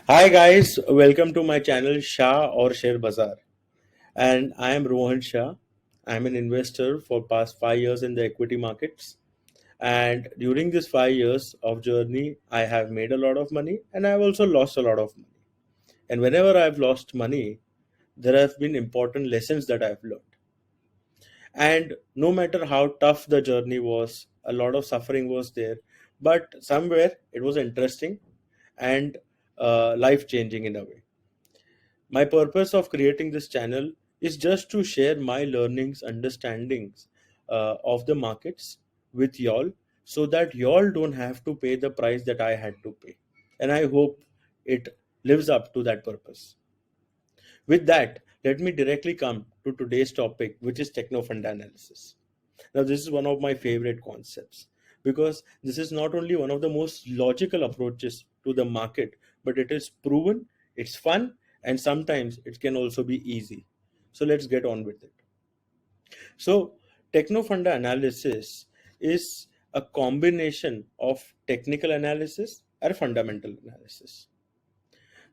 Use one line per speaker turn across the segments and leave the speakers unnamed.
Hi guys, welcome to my channel Shah or Share Bazaar. And I am Rohan Shah. I'm an investor for past 5 years in the equity markets. And during this 5 years of journey, I have made a lot of money and I've also lost a lot of money. And whenever I've lost money, there have been important lessons that I've learned. And no matter how tough the journey was, a lot of suffering was there, but somewhere it was interesting and life changing in a way. My purpose of creating this channel is just to share my learnings, understandings of the markets with y'all so that y'all don't have to pay the price that I had to pay. And I hope it lives up to that purpose. With that, let me directly come to today's topic, which is techno fund analysis. Now, this is one of my favorite concepts because this is not only one of the most logical approaches to the market, but it is proven, it's fun, and sometimes it can also be easy. So, let's get on with it. So, techno fund analysis is a combination of technical analysis and fundamental analysis.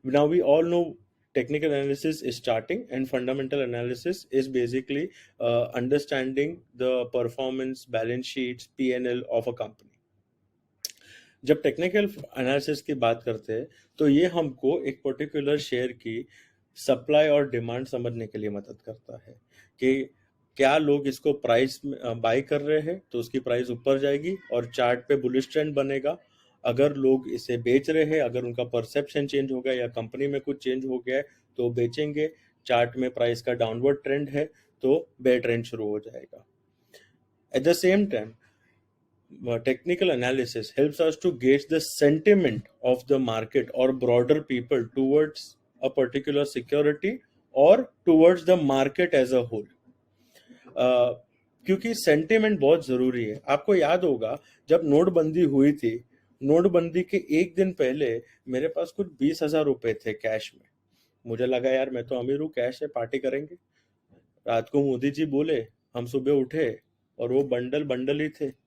Now we all know technical analysis is starting and fundamental analysis is basically understanding the performance balance sheets P&L of a company. जब technical analysis की बात करते हैं तो ये हमको एक particular share की सप्लाई और डिमांड समझने के लिए मदद करता है कि क्या लोग इसको प्राइस बाय कर रहे हैं तो उसकी प्राइस ऊपर जाएगी और चार्ट पे बुलिश ट्रेंड बनेगा। अगर लोग इसे बेच रहे हैं, अगर उनका परसेप्शन चेंज हो गया या कंपनी में कुछ चेंज हो गया है तो बेचेंगे। चार्ट में प्राइस का डाउनवर्ड ट्रेंड है तो बेयर ट्रेंड शुरू हो जाएगा। At the same time technical analysis helps us to gauge the sentiment of the market or broader people towards a particular security or towards the market as a whole. क्योंकि sentiment बहुत ज़रूरी है। आपको याद होगा जब नोटबंदी हुई थी, नोटबंदी के एक दिन पहले मेरे पास कुछ 20,000 रुपए थे कैश में। मुझे लगा यार मैं तो अमीर हूँ, कैश है, पार्टी करेंगे। रात को मोदी जी बोले, हम सुबह उठे और वो बंडल बंडल ही थे,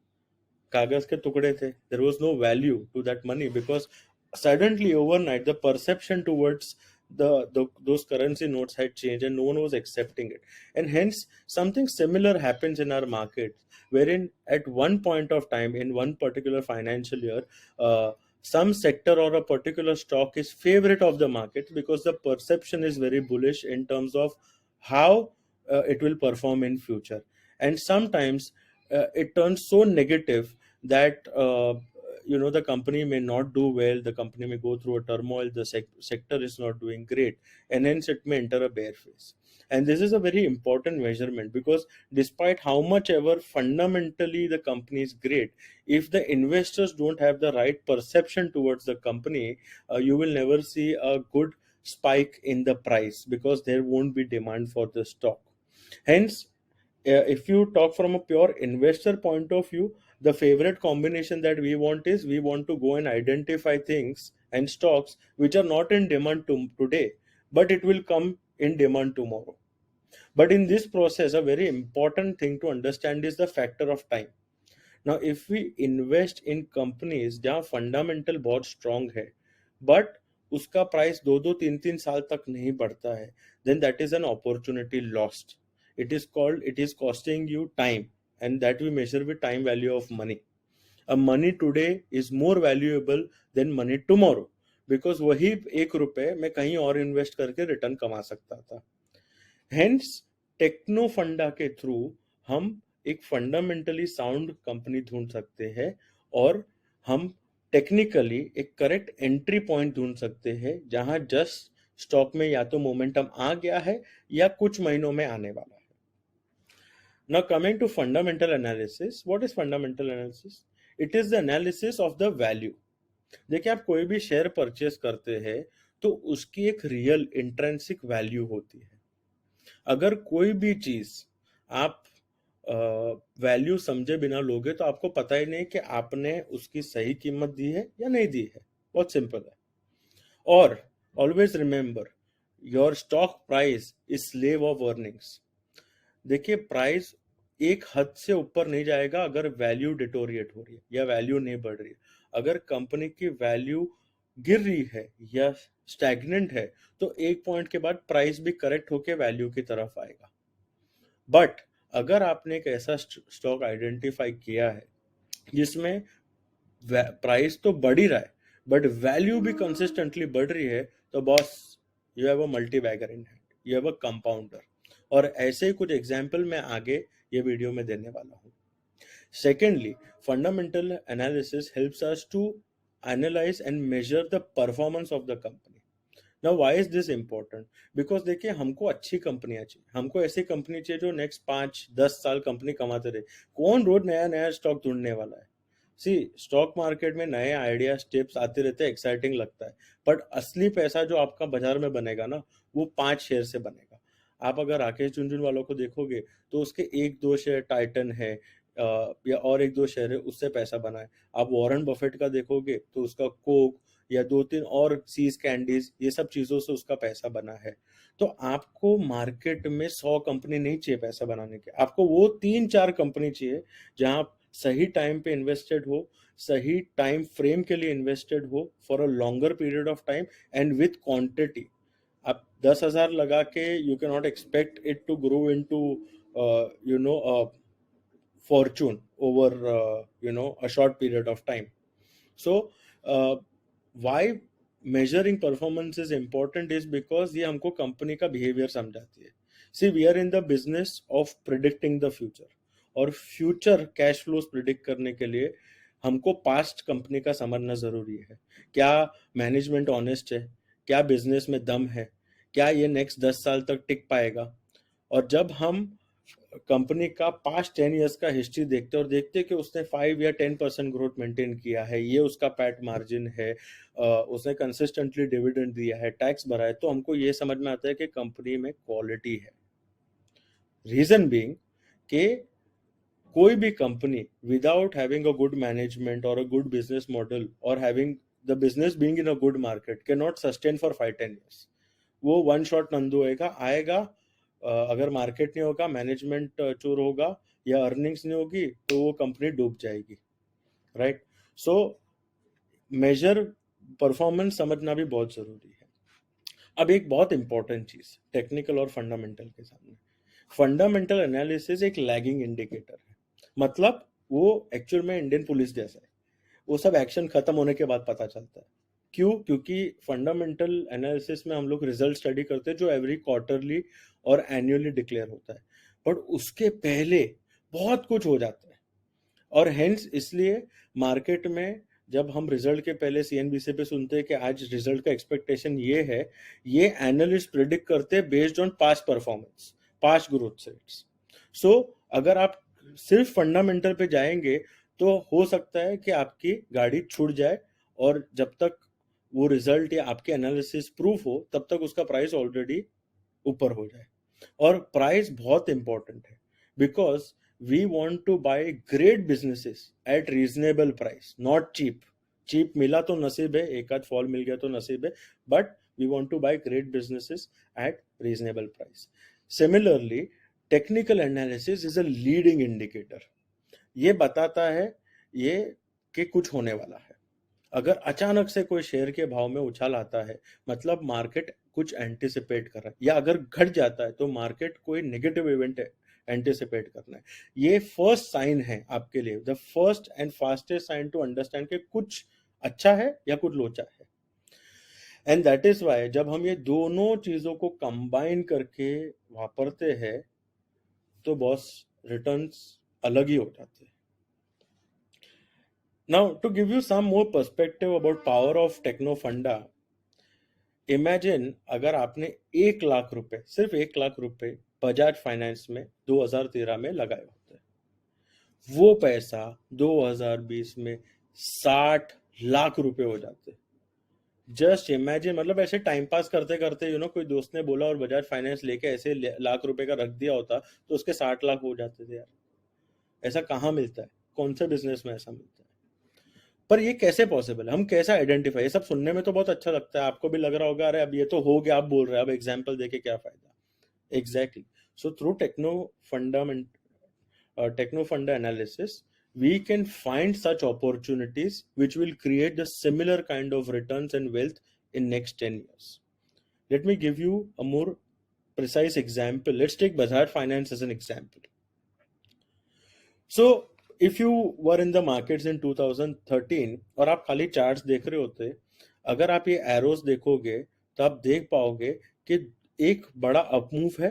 कागज के टुकड़े थे। There was no value to that money because suddenly overnight the perception towards those currency notes had changed and no one was accepting it, and hence something similar happens in our market, wherein at one point of time in one particular financial year, some sector or a particular stock is favorite of the market because the perception is very bullish in terms of how it will perform in future, and sometimes it turns so negative that the company may not do well, the company may go through a turmoil, the sector is not doing great, and hence it may enter a bear phase. And this is a very important measurement because despite how much ever fundamentally the company is great, if the investors don't have the right perception towards the company, you will never see a good spike in the price because there won't be demand for the stock. Hence, if you talk from a pure investor point of view, the favorite combination that we want is we want to go and identify things and stocks which are not in demand today, but it will come in demand tomorrow. But in this process, a very important thing to understand is the factor of time. Now, if we invest in companies जहाँ fundamental बहुत strong है but उसका price दो दो तीन तीन साल तक नहीं बढ़ता है, then that is an opportunity lost. It is costing you time, and that we measure with time value of money. A money today is more valuable than money tomorrow because वही 1 रुपए मैं कहीं और इन्वेस्ट करके return कमा सकता था। Hence techno फंडा के थ्रू हम एक फंडामेंटली साउंड कंपनी ढूंढ सकते हैं और हम टेक्निकली एक करेक्ट एंट्री पॉइंट ढूंढ सकते हैं जहां जस्ट स्टॉक में या तो मोमेंटम आ गया है या कुछ महीनों में आने वाला है। Now, coming to fundamental analysis, what is fundamental analysis? It is the analysis of the value. देखिए, आप कोई भी शेयर परचेस करते हैं तो उसकी एक रियल इंट्रेंसिक वैल्यू होती है। अगर कोई भी चीज आप वैल्यू समझे बिना लोगे तो आपको पता ही नहीं कि आपने उसकी सही कीमत दी है या नहीं दी है। बहुत सिंपल है। और always remember, your stock price is slave of earnings. देखिए, प्राइस एक हद से ऊपर नहीं जाएगा अगर वैल्यू डिटोरिएट हो रही है या वैल्यू नहीं बढ़ रही है। अगर कंपनी की वैल्यू गिर रही है या स्टैग्नेंट है, तो एक पॉइंट के बाद प्राइस भी करेक्ट होके वैल्यू की तरफ आएगा। बट अगर आपने एक ऐसा स्टॉक आइडेंटिफाई किया है जिसमें प्राइस तो बढ़ ही रहा है बट वैल्यू भी कंसिस्टेंटली बढ़ रही है, तो boss, you have a multibagger in hand, you have a compounder. और ऐसे ही कुछ एग्जाम्पल मैं आगे ये वीडियो में देने वाला हूँ। Secondly, fundamental analysis helps us to analyze and measure the performance of the company. Now, why is this important? Because देखिए, हमको अच्छी कंपनियां चाहिए, हमको ऐसी कंपनी चाहिए जो नेक्स्ट 5-10 साल कंपनी कमाते रहे। कौन रोज नया नया स्टॉक ढूंढने वाला है? सी, स्टॉक मार्केट में नए आइडिया टिप्स आते रहते हैं, एक्साइटिंग लगता है, बट असली पैसा जो आपका बाजार में बनेगा ना, वो 5 शेयर से बनेगा। आप अगर राकेश झुनझुनवाला को देखोगे तो उसके 1-2 शेयर टाइटन है, या और 1-2 शेयर है, उससे पैसा बना है। आप वॉरेन बफेट का देखोगे तो उसका कोक या 2-3 और सीज कैंडीज, ये सब चीजों से उसका पैसा बना है। तो आपको मार्केट में 100 कंपनी नहीं चाहिए पैसा बनाने के, आपको वो 3-4 कंपनी चाहिए जहां आप सही टाइम पे इन्वेस्टेड हो, सही टाइम फ्रेम के लिए इन्वेस्टेड हो for a longer period of time and with quantity. आप 10,000 लगा के you can not expect it to grow into you know fortune over a short period of time. So why measuring performance is important is because ये हमको company का behaviour समझाती है। See, we are in the business of predicting the future, और future cash flows predict करने के लिए हमको पास्ट कंपनी का समझना जरूरी है। क्या मैनेजमेंट ऑनेस्ट है? क्या बिजनेस में दम है? क्या ये नेक्स्ट 10 साल तक टिक पाएगा? और जब हम कंपनी का पास्ट 10 ईयर्स का हिस्ट्री देखते हैं और देखते हैं कि उसने 5 या 10% ग्रोथ मेंटेन किया है, ये उसका पैट मार्जिन है, उसने कंसिस्टेंटली डिविडेंड दिया है, टैक्स भरा है, तो हमको ये समझ में आता है कि कंपनी में क्वालिटी है। रीजन बीइंग कि कोई भी company without having a good management और अ गुड बिजनेस मॉडल और having the business being in a good market can not sustain for 5-10 years. वो वन शॉट नंदू आएगा, अगर मार्केट नहीं होगा, मैनेजमेंट चोर होगा या अर्निंग्स नहीं होगी, तो वो कंपनी डूब जाएगी, राइट? सो मेजर परफॉर्मेंस समझना भी बहुत जरूरी है। अब एक बहुत इंपॉर्टेंट चीज टेक्निकल और फंडामेंटल के सामने, फंडामेंटल एनालिसिस एक लैगिंग इंडिकेटर है। मतलब वो एक्चुअल में इंडियन पुलिस जैसा है, वो सब एक्शन खत्म होने के बाद पता चलता है। क्यों? क्योंकि फंडामेंटल एनालिसिस में हम लोग रिजल्ट स्टडी करते हैं जो एवरी क्वार्टरली और एनुअली डिक्लेयर होता है, बट उसके पहले बहुत कुछ हो जाता है। और हेंस इसलिए मार्केट में जब हम रिजल्ट के पहले सीएनबीसी पे सुनते हैं कि आज रिजल्ट का एक्सपेक्टेशन ये है, ये एनालिस्ट प्रिडिक्ट करते हैं based on past performance, past growth rates. So अगर आप सिर्फ फंडामेंटल पे जाएंगे तो हो सकता है कि आपकी गाड़ी छूट जाए, और जब तक वो रिजल्ट या आपके एनालिसिस प्रूफ हो तब तक उसका प्राइस ऑलरेडी ऊपर हो जाए। और प्राइस बहुत इंपॉर्टेंट है, because we want to buy great businesses at reasonable price, not cheap. Cheap मिला तो नसीब है, एक आध फॉल मिल गया तो नसीब है, but we want to buy great businesses at reasonable price. Similarly, technical analysis is a leading indicator. ये बताता है ये कि कुछ होने वाला है। अगर अचानक से कोई शेयर के भाव में उछाल आता है, मतलब मार्केट कुछ एंटिसिपेट कर रहा है, या अगर घट जाता है तो मार्केट कोई नेगेटिव इवेंट एंटिसिपेट करना है। ये फर्स्ट साइन है आपके लिए, the first and fastest sign to understand कि कुछ अच्छा है या कुछ लोचा है। एंड दैट इज वाई जब हम ये दोनों चीजों को कंबाइन करके वापरते हैं तो बॉस, रिटर्न्स अलग ही हो जाते हैं। Now, to give you some more perspective about power of Techno Funda, imagine अगर आपने 1 लाख रुपए, सिर्फ 1 लाख रुपए बजाज फाइनेंस में 2013 में लगाए होते, वो पैसा 2020 में 60 लाख रुपए हो जाते। जस्ट इमेजिन, मतलब ऐसे टाइम पास करते करते कोई दोस्त ने बोला और बजाज फाइनेंस लेके ऐसे लाख रुपए का रख दिया होता तो उसके 60 लाख हो जाते थे यार। ऐसा कहाँ मिलता है? कौन से बिजनेस में ऐसा मिलता है? पर ये कैसे पॉसिबल है? हम कैसे आइडेंटिफाई? ये सब सुनने में तो बहुत अच्छा लगता है, आपको भी लग रहा होगा अरे अब ये तो हो गया, आप बोल रहे हैं, अब एग्जाम्पल देके क्या फायदा? एग्जैक्टली। सो थ्रू टेक्नो फंडा analysis we can find such opportunities which will create the similar kind of returns and wealth in next 10 years. Let me give you a more precise example. Let's take Bajaj Finance as an example. So if you were in the markets in 2013 और आप खाली charts देख रहे होते, अगर आप ये arrows देखोगे तो आप देख पाओगे कि एक बड़ा अपमूव है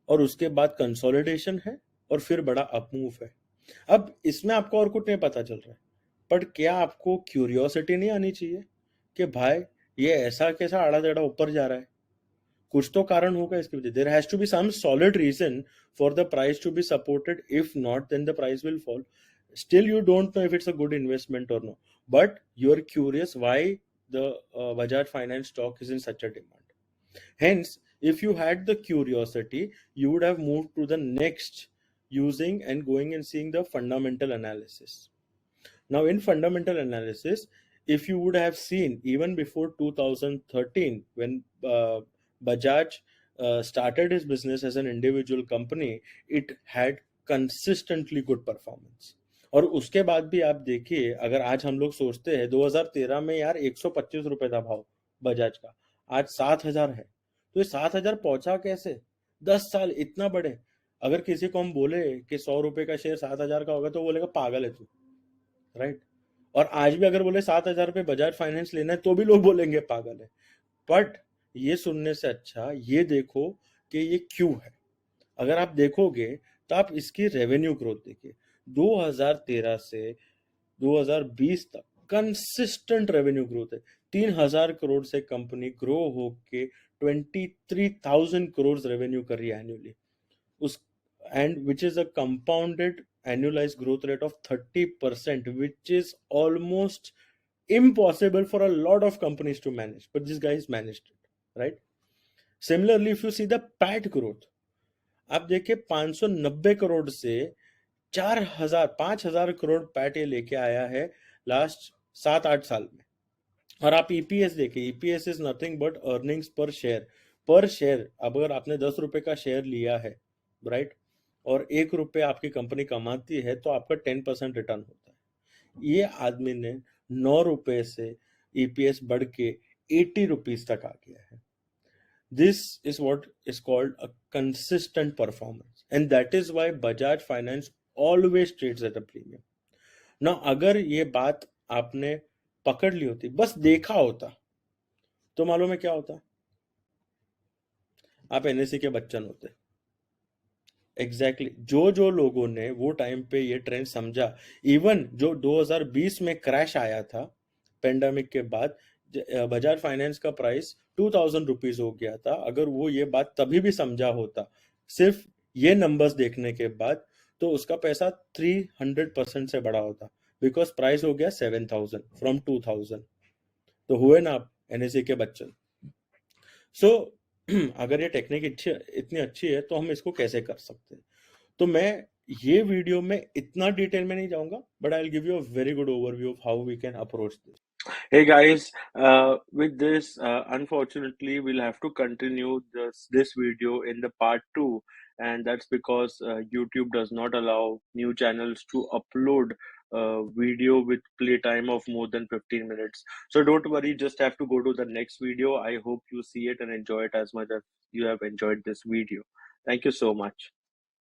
और उसके बाद कंसोलिडेशन है और फिर बड़ा अपमूव है. अब इसमें आपको और कुछ नहीं पता चल रहा है, बट क्या आपको क्यूरियोसिटी नहीं आनी चाहिए कि भाई ये ऐसा कैसा आड़ा टेढ़ा ऊपर जा रहा है? कुछ तो कारण होगा इसके पीछे. There has to be some solid reason for the price to be supported. If not, then the price will fall. Still you don't know if it's a good investment or no, but you're curious why the Bajaj Finance stock is in such a demand. Hence, if you had the curiosity, you would have moved to the next using and going and seeing the fundamental analysis. Now, in fundamental analysis, if you would have seen even before 2013, when Bajaj started his business as an individual company, it had consistently good performance. और उसके बाद भी आप देखिए, अगर आज हम लोग सोचते हैं 2013 में यार 125 रुपए था भाव बजाज का, आज 7,000 है. तो ये 7,000 पहुंचा कैसे? 10 साल इतना बड़े. अगर किसी को हम बोले कि 100 रुपए का शेयर 7,000 का होगा तो बोलेगा पागल है तू, राइट? और आज भी अगर बोले 7,000 रुपए बजाज फाइनेंस लेना है तो भी लोग बोलेंगे पागल है. बट ये सुनने से अच्छा ये देखो कि ये क्यों है. अगर आप देखोगे तो आप इसकी रेवेन्यू ग्रोथ देखिए. 2013 से 2020 तक कंसिस्टेंट रेवेन्यू ग्रोथ है. 3,000 करोड़ से कंपनी ग्रो होके 23,000 करोड़ रेवेन्यू कर रही है एनुअली. उस and which is a compounded annualized growth rate of 30%, which is almost impossible for a lot of companies to manage, but this guy has managed it, right? Similarly, if you see the PAT growth, आप देखिए 590 करोड़ से 5,000 crore PAT ये लेके आया है last 7-8 साल में. और आप ईपीएस देखिए, EPS is nothing but earnings पर शेयर. पर शेयर अगर आपने 10 रुपए का शेयर लिया है, राइट, और 1 रुपए आपकी कंपनी कमाती है तो आपका 10% रिटर्न होता है. ये आदमी ने 9 रुपए से ईपीएस बढ़ के 80 रुपीज तक आ गया है. This is what is called a consistent performance, and that is why Bajaj Finance always trades at a premium. Now, अगर ये बात आपने पकड़ ली होती, बस देखा होता, तो मालूम है क्या होता? आप एनएससी के बच्चन होते. एग्जैक्टली जो लोगों ने वो टाइम पे ये ट्रेंड समझा, इवन जो 2020 में क्रैश आया था पेंडेमिक के बाद, बजाज फाइनेंस का प्राइस 2,000 रुपीज हो गया था. अगर वो ये बात तभी भी समझा होता, सिर्फ ये नंबर्स देखने के बाद, तो उसका पैसा 300% से बढ़ा होता, बिकॉज प्राइस हो गया 7,000 फ्रॉम 2,000. तो हुए ना आप एनएससी के बच्चन. सो अगर ये टेक्निक इतनी अच्छी है तो हम इसको कैसे कर सकते हैं? तो मैं ये वीडियो में इतना डिटेल में नहीं जाऊंगा, but I will give you a very good overview of how we can approach this. Hey guys, with this, unfortunately, we'll have to continue this video in the part 2, and that's because YouTube does not allow new channels to upload video with play time of more than 15 minutes. So don't worry, just have to go to the next video. I hope you see it and enjoy it as much as you have enjoyed this video. Thank you so much.